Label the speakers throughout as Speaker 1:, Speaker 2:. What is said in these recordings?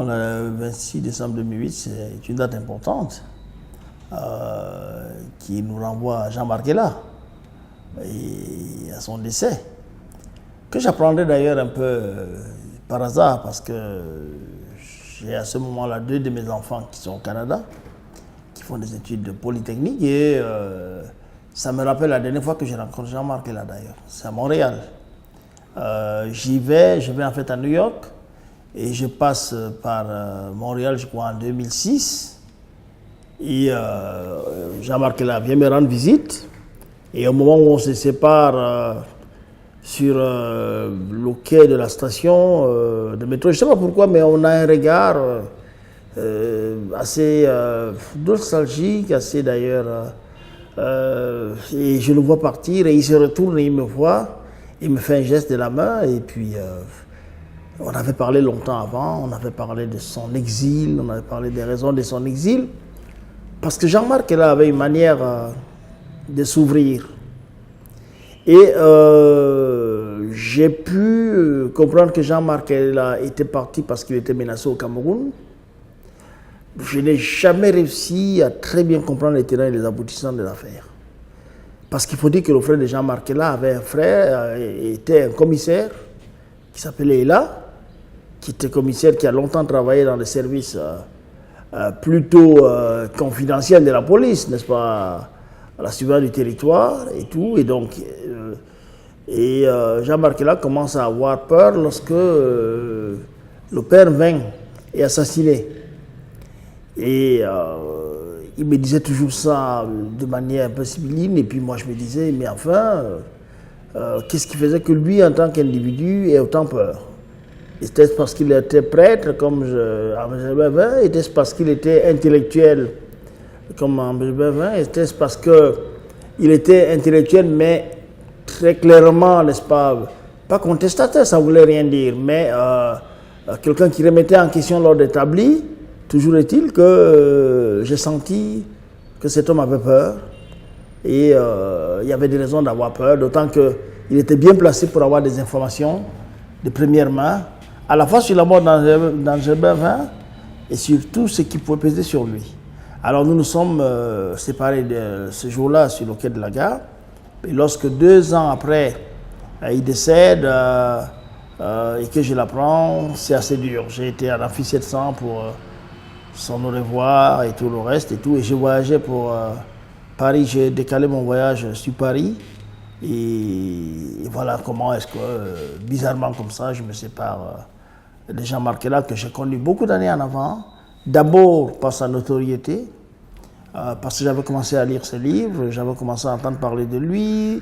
Speaker 1: le 26 décembre 2008, c'est une date importante qui nous renvoie à Jean Markela et à son décès, que j'apprendrai d'ailleurs un peu par hasard parce que j'ai à ce moment-là 2 de mes enfants qui sont au Canada, qui font des études de Polytechnique et ça me rappelle la dernière fois que j'ai rencontré Jean Markela d'ailleurs, c'est à Montréal. Je vais en fait à New York et je passe par Montréal, je crois, en 2006. Et Jean Markela vient me rendre visite. Et au moment où on se sépare sur le quai de la station de métro, je ne sais pas pourquoi, mais on a un regard assez nostalgique, assez d'ailleurs. Et je le vois partir et il se retourne et il me voit. Il me fait un geste de la main et puis on avait parlé longtemps avant, on avait parlé de son exil, on avait parlé des raisons de son exil. Parce que Jean Markela avait une manière de s'ouvrir. Et j'ai pu comprendre que Jean Markela était parti parce qu'il était menacé au Cameroun. Je n'ai jamais réussi à très bien comprendre les tenants et les aboutissants de l'affaire. Parce qu'il faut dire que le frère de Jean Markela avait un frère, était un commissaire qui s'appelait Ela, qui était commissaire qui a longtemps travaillé dans les services plutôt confidentiels de la police, n'est-ce pas, à la surveillance du territoire et tout. Et donc, Jean Markela commence à avoir peur lorsque le père vint et assassiné. Et il me disait toujours ça de manière un peu sibylline, et puis moi je me disais, mais enfin, qu'est-ce qui faisait que lui, en tant qu'individu, ait autant peur? Était-ce parce qu'il était prêtre, comme Ambedjé Bevin? Était-ce parce qu'il était intellectuel, comme Ambedjé Bevin? Était-ce parce qu'il était intellectuel, mais très clairement, n'est-ce pas contestataire, ça ne voulait rien dire, mais quelqu'un qui remettait en question l'ordre établi? Toujours est-il que j'ai senti que cet homme avait peur et il y avait des raisons d'avoir peur, d'autant qu'il était bien placé pour avoir des informations de première main, à la fois sur la mort d'Ambedjé Bevin et sur tout ce qui pouvait peser sur lui. Alors nous nous sommes séparés de ce jour-là sur le quai de la gare, et lorsque 2 ans après il décède et que je l'apprends, c'est assez dur. J'ai été à l'Amphi 700 pour son au revoir et tout le reste et tout. Et je voyageais pour Paris, j'ai décalé mon voyage sur Paris. Et voilà comment est-ce que, bizarrement comme ça, je me sépare de Jean Markela, que j'ai connu beaucoup d'années en avant. D'abord par sa notoriété, parce que j'avais commencé à lire ses livres, j'avais commencé à entendre parler de lui,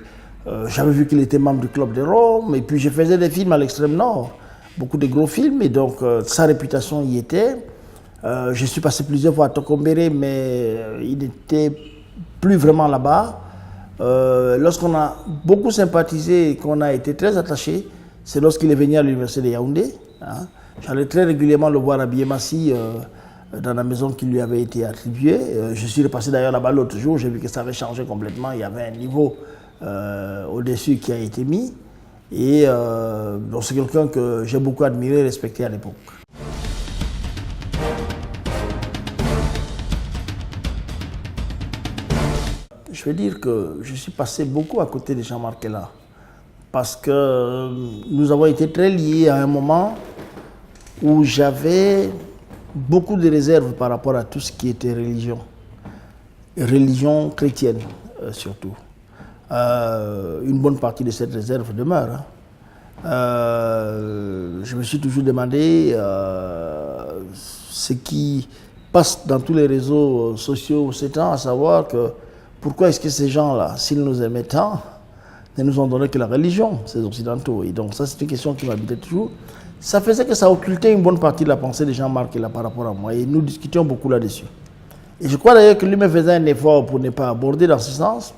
Speaker 1: j'avais vu qu'il était membre du Club de Rome, et puis je faisais des films à l'extrême nord, beaucoup de gros films, et donc sa réputation y était. Je suis passé plusieurs fois à Tokombéré, mais il n'était plus vraiment là-bas. Lorsqu'on a beaucoup sympathisé et qu'on a été très attachés, c'est lorsqu'il est venu à l'université de Yaoundé. Hein. J'allais très régulièrement le voir à Biémassi, dans la maison qui lui avait été attribuée. Je suis repassé d'ailleurs là-bas l'autre jour, j'ai vu que ça avait changé complètement. Il y avait un niveau au-dessus qui a été mis. Et donc c'est quelqu'un que j'ai beaucoup admiré et respecté à l'époque. Je veux dire que je suis passé beaucoup à côté de Jean Markela parce que nous avons été très liés à un moment où j'avais beaucoup de réserves par rapport à tout ce qui était religion, religion chrétienne surtout. Une bonne partie de cette réserve demeure. Je me suis toujours demandé ce qui passe dans tous les réseaux sociaux ces temps, à savoir que pourquoi est-ce que ces gens-là, s'ils nous aimaient tant, ne nous ont donné que la religion, ces Occidentaux? Et donc ça, c'est une question qui m'habitait toujours. Ça faisait que ça occultait une bonne partie de la pensée de Jean Markela par rapport à moi. Et nous discutions beaucoup là-dessus. Et je crois d'ailleurs que lui me faisait un effort pour ne pas aborder dans ce sens,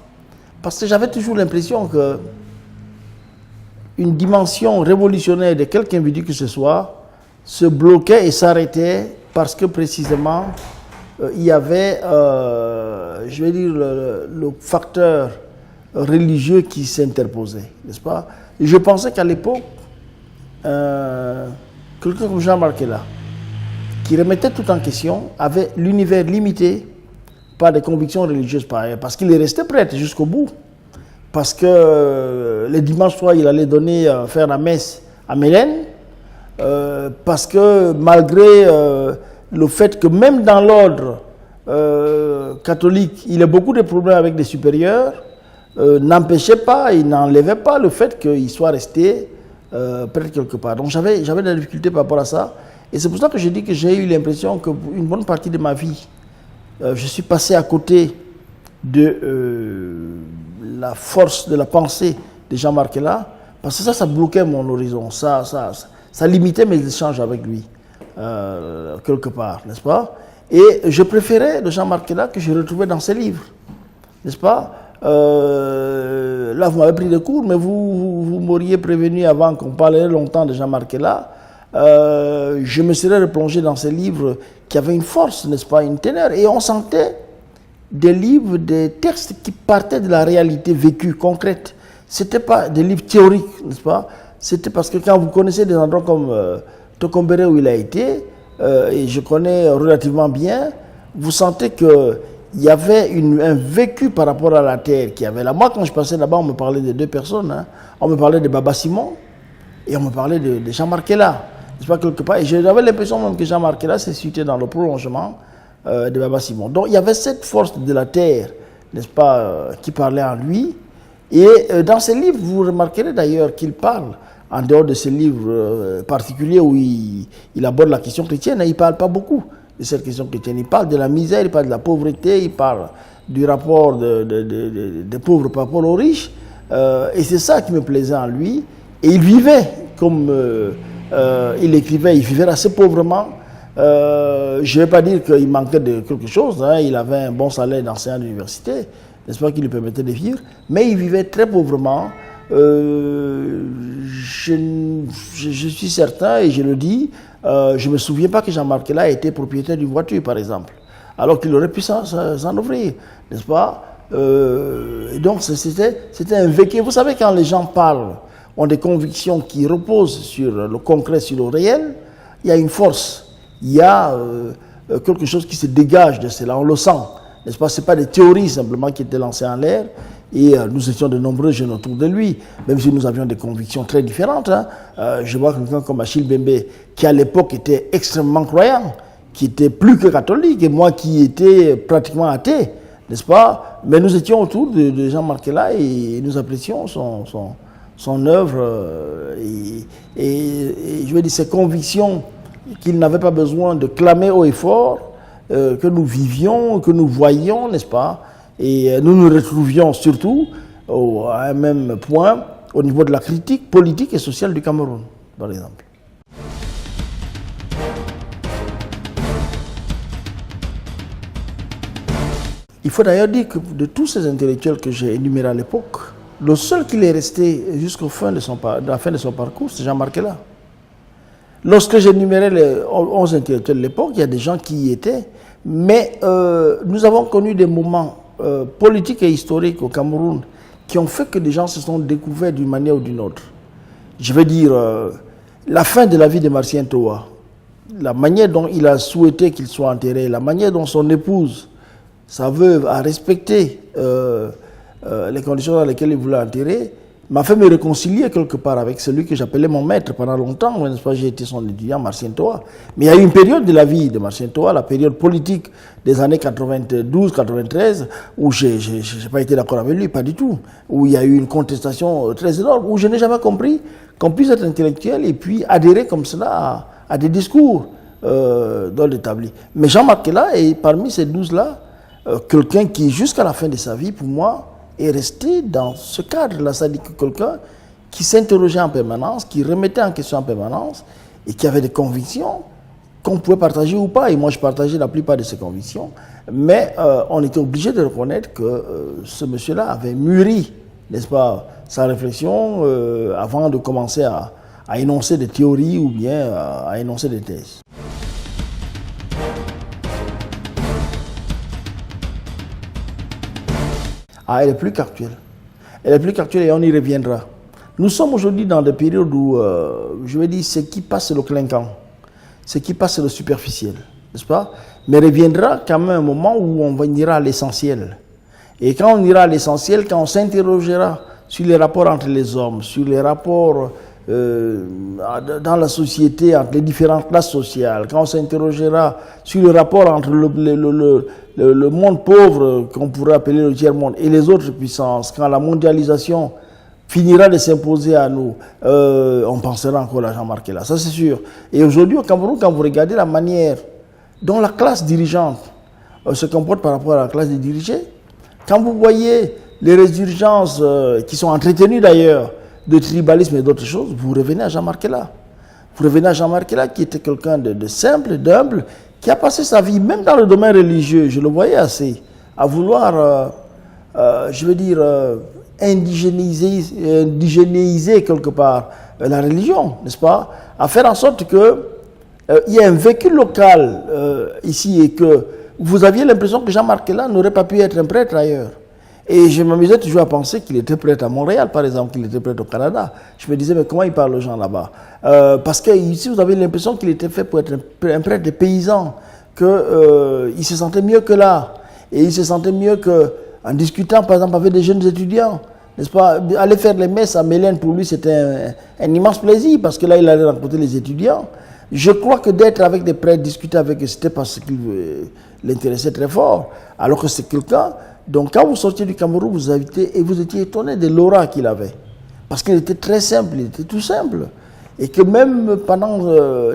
Speaker 1: parce que j'avais toujours l'impression que une dimension révolutionnaire de quelque individu que ce soit se bloquait et s'arrêtait parce que précisément il y avait, je vais dire, le facteur religieux qui s'interposait, n'est-ce pas? Et je pensais qu'à l'époque, quelqu'un comme Jean Markela, qui remettait tout en question, avait l'univers limité par des convictions religieuses pareilles, parce qu'il est resté prêtre jusqu'au bout. Parce que le dimanche soir, il allait faire la messe à Mélène, parce que malgré le fait que même dans l'ordre catholique, il a beaucoup de problèmes avec des supérieurs, n'empêchait pas, il n'enlevait pas le fait qu'il soit resté prêtre quelque part. Donc j'avais des difficultés par rapport à ça. Et c'est pour ça que je dis que j'ai eu l'impression qu'une bonne partie de ma vie, je suis passé à côté de la force de la pensée de Jean-Marc Ella, parce que ça bloquait mon horizon, ça limitait mes échanges avec lui, quelque part, n'est-ce pas? Et je préférais le Jean-Marc Ella que je retrouvais dans ses livres, n'est-ce pas? Là, vous m'avez pris de cours, mais vous m'auriez prévenu avant qu'on parlerait longtemps de Jean-Marc Ella. Je me serais replongé dans ces livres qui avaient une force, n'est-ce pas, une teneur. Et on sentait des livres, des textes qui partaient de la réalité vécue, concrète. Ce n'étaient pas des livres théoriques, n'est-ce pas? C'était parce que quand vous connaissez des endroits comme Tokombéré où il a été, et je connais relativement bien, vous sentez qu'il y avait un vécu par rapport à la terre qui avait là. Moi, quand je passais là-bas, on me parlait de deux personnes. Hein. On me parlait de Baba Simon et on me parlait de Jean-Marc Ella. N'est-ce pas, quelque part. Et j'avais l'impression même que Jean-Marc Ella s'est situé dans le prolongement de Baba Simon. Donc, il y avait cette force de la terre, n'est-ce pas, qui parlait en lui. Et dans ses livres, vous remarquerez d'ailleurs qu'il parle, en dehors de ces livres particuliers où il aborde la question chrétienne, il ne parle pas beaucoup de cette question chrétienne. Il parle de la misère, il parle de la pauvreté, il parle du rapport des pauvres par rapport aux riches. Et c'est ça qui me plaisait en lui. Et il vivait comme il écrivait, il vivait assez pauvrement. Je ne vais pas dire qu'il manquait de quelque chose. Hein. Il avait un bon salaire d'enseignant d'université, n'est-ce pas, qui lui permettait de vivre. Mais il vivait très pauvrement. Je suis certain, et je le dis, je ne me souviens pas que Jean-Marc Ella était propriétaire d'une voiture, par exemple, alors qu'il aurait pu s'en offrir, n'est-ce pas? Et donc, c'était un vécu. Vous savez, quand les gens parlent, ont des convictions qui reposent sur le concret, sur le réel, il y a une force, il y a quelque chose qui se dégage de cela, on le sent, n'est-ce pas? Ce n'est pas des théories simplement qui étaient lancées en l'air. Et nous étions de nombreux jeunes autour de lui, même si nous avions des convictions très différentes. Hein. Je vois quelqu'un comme Achille Bembe, qui à l'époque était extrêmement croyant, qui était plus que catholique, et moi qui étais pratiquement athée, n'est-ce pas? Mais nous étions autour de Jean-Marc Ella et nous apprécions son œuvre et je veux dire ses convictions qu'il n'avait pas besoin de clamer haut et fort, que nous vivions, que nous voyions, n'est-ce pas? Et nous nous retrouvions surtout à un même point au niveau de la critique politique et sociale du Cameroun, par exemple. Il faut d'ailleurs dire que de tous ces intellectuels que j'ai énumérés à l'époque, le seul qui est resté jusqu'au fin de la fin de son parcours, c'est Jean-Marc Ella. Lorsque j'énumérais les 11 intellectuels de l'époque, il y a des gens qui y étaient, mais nous avons connu des moments politiques et historiques au Cameroun qui ont fait que des gens se sont découverts d'une manière ou d'une autre. Je veux dire, la fin de la vie de Martien Toa, la manière dont il a souhaité qu'il soit enterré, la manière dont son épouse, sa veuve, a respecté les conditions dans lesquelles il voulait enterrer, m'a fait me réconcilier quelque part avec celui que j'appelais mon maître pendant longtemps. N'est-ce pas, j'ai été son étudiant, Martien Toa. Mais il y a eu une période de la vie de Martien Toa, la période politique des années 92-93, où je n'ai pas été d'accord avec lui, pas du tout. Où il y a eu une contestation très énorme, où je n'ai jamais compris qu'on puisse être intellectuel et puis adhérer comme cela à des discours d'ordre établi. Mais Jean-Marc Ella est parmi ces 12-là, quelqu'un qui, jusqu'à la fin de sa vie, pour moi, est resté dans ce cadre-là, c'est-à-dire que quelqu'un qui s'interrogeait en permanence, qui remettait en question en permanence et qui avait des convictions qu'on pouvait partager ou pas. Et moi, je partageais la plupart de ces convictions, mais on était obligé de reconnaître que ce monsieur-là avait mûri, n'est-ce pas, sa réflexion avant de commencer à énoncer des théories ou bien à énoncer des thèses. Ah, elle est plus qu'actuelle. Elle est plus qu'actuelle et on y reviendra. Nous sommes aujourd'hui dans des périodes où, je vais dire, ce qui passe, c'est le clinquant. Ce qui passe, c'est le superficiel, n'est-ce pas? Mais reviendra quand même un moment où on ira à l'essentiel. Et quand on ira à l'essentiel, quand on s'interrogera sur les rapports entre les hommes, sur les rapports dans la société, entre les différentes classes sociales, quand on s'interrogera sur le rapport entre le monde pauvre, qu'on pourrait appeler le tiers-monde, et les autres puissances, quand la mondialisation finira de s'imposer à nous, on pensera encore à Jean-Marc là, ça c'est sûr. Et aujourd'hui au Cameroun, quand vous regardez la manière dont la classe dirigeante se comporte par rapport à la classe des dirigés, quand vous voyez les résurgences qui sont entretenues d'ailleurs de tribalisme et d'autres choses, vous revenez à Jean-Marc là. Vous revenez à Jean-Marc là, qui était quelqu'un de simple, d'humble, qui a passé sa vie, même dans le domaine religieux, je le voyais assez, à vouloir, je veux dire, indigénéiser quelque part la religion, n'est-ce pas? À faire en sorte que il y ait un vécu local ici et que vous aviez l'impression que Jean-Marc là n'aurait pas pu être un prêtre ailleurs. Et je m'amusais toujours à penser qu'il était prêtre à Montréal, par exemple, qu'il était prêtre au Canada. Je me disais, mais comment il parle aux gens là-bas? Parce que ici, vous avez l'impression qu'il était fait pour être un prêtre des paysans, qu'il se sentait mieux que là. Et il se sentait mieux qu'en discutant, par exemple, avec des jeunes étudiants. N'est-ce pas? Aller faire les messes à Mélène, pour lui, c'était un immense plaisir, parce que là, il allait rencontrer les étudiants. Je crois que d'être avec des prêtres, discuter avec eux, c'était parce qu'il l'intéressait très fort. Alors que c'est quelqu'un... Donc quand vous sortiez du Cameroun, vous étiez étonné de l'aura qu'il avait. Parce qu'il était très simple, il était tout simple. Et que même pendant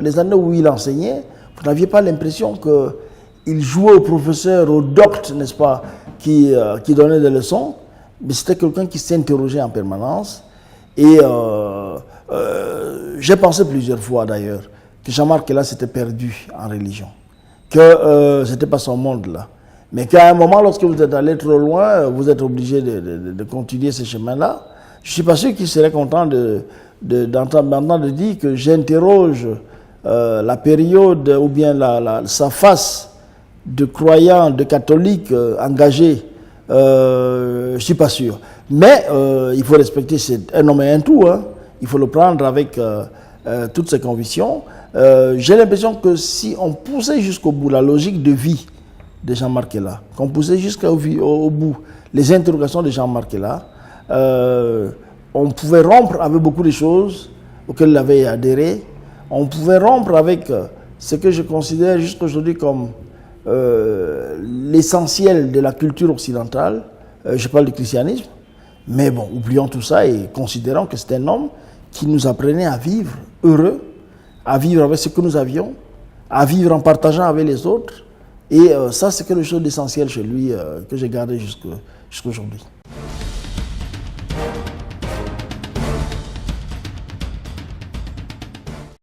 Speaker 1: les années où il enseignait, vous n'aviez pas l'impression qu'il jouait au professeur, au docte, n'est-ce pas, qui donnait des leçons. Mais c'était quelqu'un qui s'interrogeait en permanence. Et j'ai pensé plusieurs fois d'ailleurs que Jean-Marc là s'était perdu en religion. Que ce n'était pas son monde là. Mais qu'à un moment, lorsque vous êtes allé trop loin, vous êtes obligé de continuer ce chemin-là. Je ne suis pas sûr qu'il serait content d'entendre dire que j'interroge la période ou bien sa face de croyant, de catholique engagé. Je ne suis pas sûr. Mais il faut respecter, c'est un homme et un tout. Hein. Il faut le prendre avec toutes ses convictions. J'ai l'impression que si on poussait jusqu'au bout la logique de vie de Jean-Marc là, qu'on poussait jusqu'au bout les interrogations de Jean-Marc là, on pouvait rompre avec beaucoup de choses auxquelles il avait adhéré. On pouvait rompre avec ce que je considère jusqu'aujourd'hui comme l'essentiel de la culture occidentale. Je parle du christianisme. Mais bon, oublions tout ça et considérons que c'est un homme qui nous apprenait à vivre heureux, à vivre avec ce que nous avions, à vivre en partageant avec les autres. Et ça, c'est quelque chose d'essentiel chez lui que j'ai gardé jusqu'aujourd'hui.